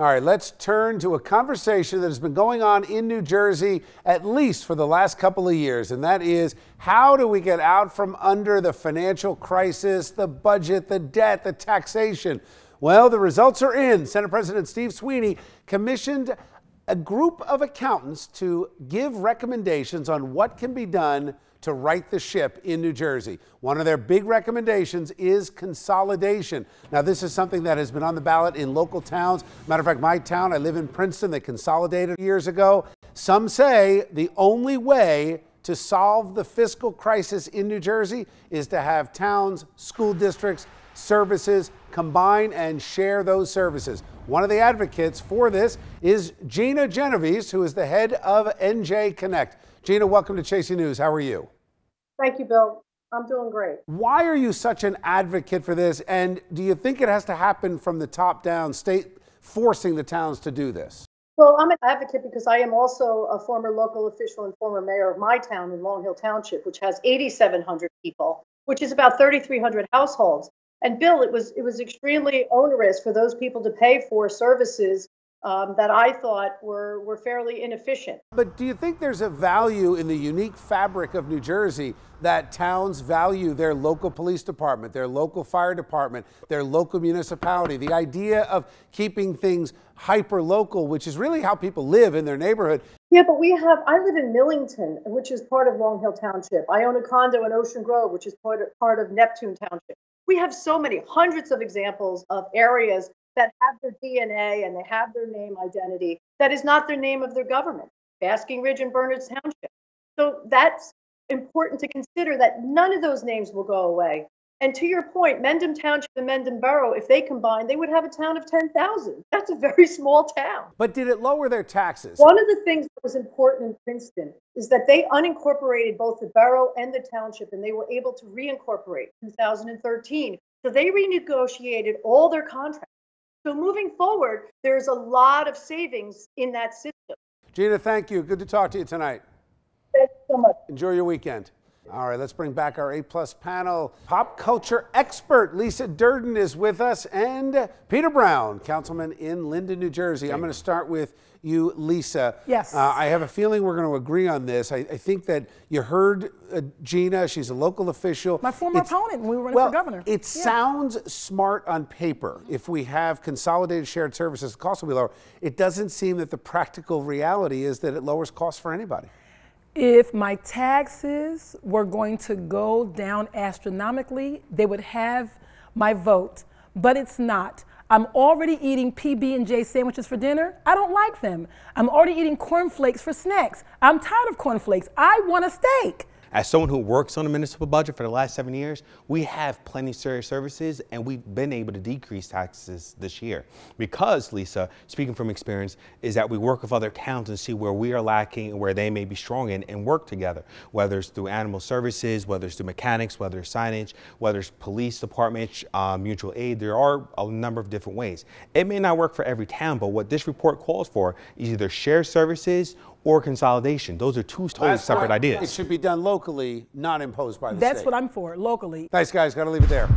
All right, let's turn to a conversation that has been going on in New Jersey at least for the last couple of years, and that is, how do we get out from under the financial crisis, the budget, the debt, the taxation? Well, the results are in. Senate President Steve Sweeney commissioned a group of accountants to give recommendations on what can be done to right the ship in New Jersey. One of their big recommendations is consolidation. Now, this is something that has been on the ballot in local towns. Matter of fact, my town, I live in Princeton, they consolidated years ago. Some say the only way to solve the fiscal crisis in New Jersey is to have towns, school districts, services combine and share those services. One of the advocates for this is Gina Genovese, who is the head of NJ Connect. Gina, welcome to Chasing News. How are you? Thank you, Bill. I'm doing great. Why are you such an advocate for this? And do you think it has to happen from the top down, state forcing the towns to do this? Well, I'm an advocate because I am also a former local official and former mayor of my town in Long Hill Township, which has 8,700 people, which is about 3,300 households. And Bill, it was extremely onerous for those people to pay for services that I thought were fairly inefficient. But do you think there's a value in the unique fabric of New Jersey that towns value their local police department, their local fire department, their local municipality, the idea of keeping things hyper-local, which is really how people live in their neighborhood? Yeah, but I live in Millington, which is part of Long Hill Township. I own a condo in Ocean Grove, which is part of Neptune Township. We have so many, hundreds of examples of areas that have their DNA and they have their name identity. That is not their name of their government, Basking Ridge and Bernards Township. So that's important to consider, that none of those names will go away. And to your point, Mendham Township and Mendham Borough, if they combine, they would have a town of 10,000. That's a very small town. But did it lower their taxes? One of the things that was important in Princeton is that they unincorporated both the borough and the township, and they were able to reincorporate in 2013. So they renegotiated all their contracts. So moving forward, there's a lot of savings in that system. Gina, thank you. Good to talk to you tonight. Thank you so much. Enjoy your weekend. All right, let's bring back our A-plus panel. Pop culture expert Lisa Durden is with us, and Peter Brown, councilman in Linden, New Jersey. I'm going to start with you, Lisa. Yes. I have a feeling we're going to agree on this. I think that you heard Gina. She's a local official. My former opponent when we were running for governor. It sounds smart on paper. If we have consolidated shared services, the cost will be lower. It doesn't seem that the practical reality is that it lowers costs for anybody. If my taxes were going to go down astronomically, they would have my vote, but it's not. I'm already eating PB&J sandwiches for dinner. I don't like them. I'm already eating cornflakes for snacks. I'm tired of cornflakes. I want a steak. As someone who works on the municipal budget for the last 7 years, we have plenty of serious services, and we've been able to decrease taxes this year. Because, Lisa, speaking from experience, is that we work with other towns and see where we are lacking and where they may be strong in, and work together, whether it's through animal services, whether it's through mechanics, whether it's signage, whether it's police department, mutual aid. There are a number of different ways. It may not work for every town, but what this report calls for is either shared services or consolidation. Those are two totally separate ideas. It should be done locally, not imposed by the state. That's what I'm for, locally. Thanks, guys. Got to leave it there.